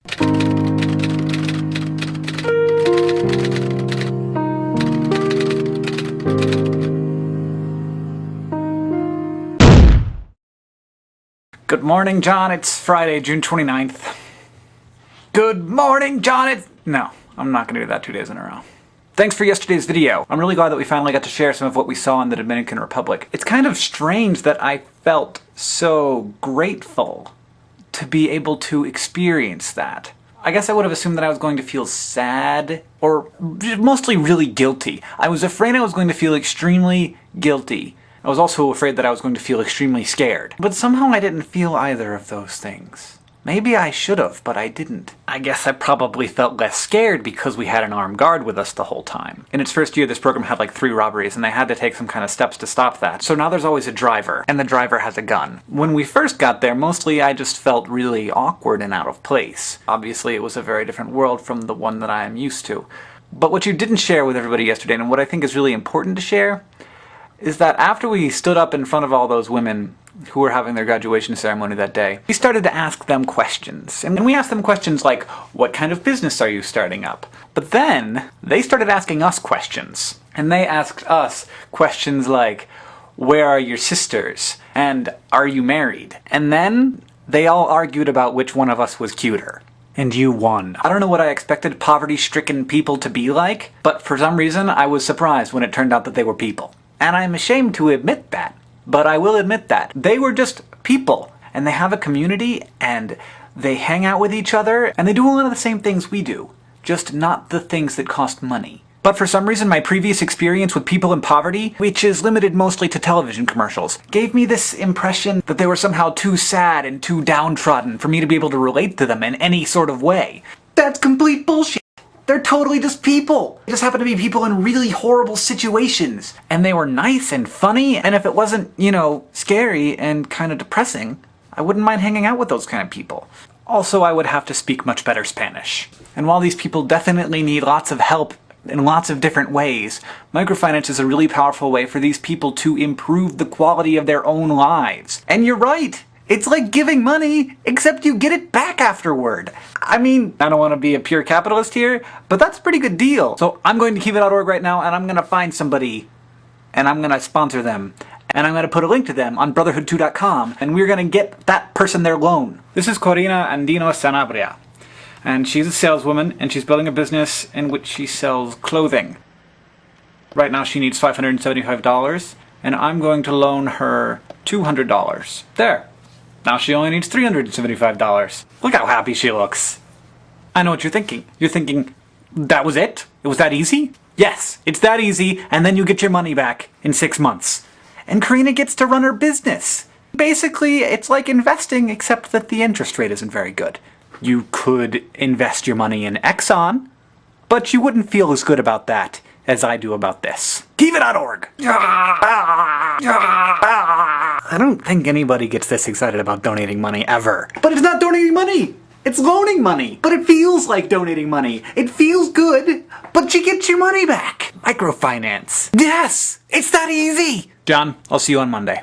Good morning, John. It's Friday, June 29th. Good morning, John. No, I'm not going to do that 2 days in a row. Thanks for yesterday's video. I'm really glad that we finally got to share some of what we saw in the Dominican Republic. It's kind of strange that I felt so grateful to be able to experience that. I guess I would have assumed that I was going to feel sad, or mostly really guilty. I was afraid I was going to feel extremely guilty. I was also afraid that I was going to feel extremely scared. But somehow I didn't feel either of those things. Maybe I should have, but I didn't. I guess I probably felt less scared because we had an armed guard with us the whole time. In its first year, this program had like 3 robberies, and they had to take some kind of steps to stop that. So now there's always a driver, and the driver has a gun. When we first got there, mostly I just felt really awkward and out of place. Obviously, it was a very different world from the one that I am used to. But what you didn't share with everybody yesterday, and what I think is really important to share, is that after we stood up in front of all those women who were having their graduation ceremony that day, we started to ask them questions. And we asked them questions like, what kind of business are you starting up? But then, they started asking us questions. And they asked us questions like, where are your sisters? And are you married? And then, they all argued about which one of us was cuter. And you won. I don't know what I expected poverty-stricken people to be like, but for some reason I was surprised when it turned out that they were people. And I'm ashamed to admit that, but I will admit that. They were just people, and they have a community, and they hang out with each other, and they do a lot of the same things we do, just not the things that cost money. But for some reason, my previous experience with people in poverty, which is limited mostly to television commercials, gave me this impression that they were somehow too sad and too downtrodden for me to be able to relate to them in any sort of way. That's complete bullshit! They're totally just people! They just happen to be people in really horrible situations. And they were nice and funny, and if it wasn't, you know, scary and kind of depressing, I wouldn't mind hanging out with those kind of people. Also, I would have to speak much better Spanish. And while these people definitely need lots of help in lots of different ways, microfinance is a really powerful way for these people to improve the quality of their own lives. And you're right! It's like giving money, except you get it back afterward. I mean, I don't want to be a pure capitalist here, but that's a pretty good deal. So I'm going to keepit.org right now, and I'm going to find somebody, and I'm going to sponsor them, and I'm going to put a link to them on brotherhood2.com, and we're going to get that person their loan. This is Corina Andino Sanabria, and she's a saleswoman, and she's building a business in which she sells clothing. Right now she needs $575, and I'm going to loan her $200. There. Now she only needs $375. Look how happy she looks. I know what you're thinking. You're thinking, that was it? It was that easy? Yes, it's that easy, and then you get your money back in 6 months. And Karina gets to run her business. Basically, it's like investing, except that the interest rate isn't very good. You could invest your money in Exxon, but you wouldn't feel as good about that as I do about this. Kiva.org! I don't think anybody gets this excited about donating money ever. But it's not donating money! It's loaning money! But it feels like donating money. It feels good, but you get your money back. Microfinance. Yes! It's that easy! John, I'll see you on Monday.